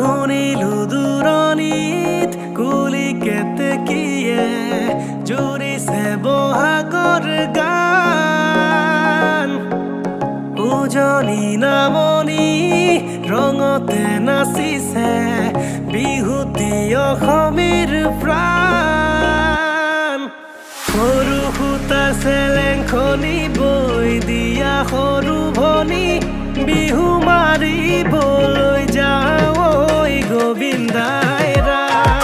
শুনিলো দূৰণিত কুলি কেতেকীয়ে জুৰিছে বহাগৰ গান উজনি নামনি ৰঙতে নাচিছে বিহুতি অসমীৰ প্ৰাণ সৰু সূতা চেলেংখনি বৈ দিয়া সৰু ভনী বিহু মাৰিবলৈ যাওঁ ঐ গোবিন্দাই ৰাম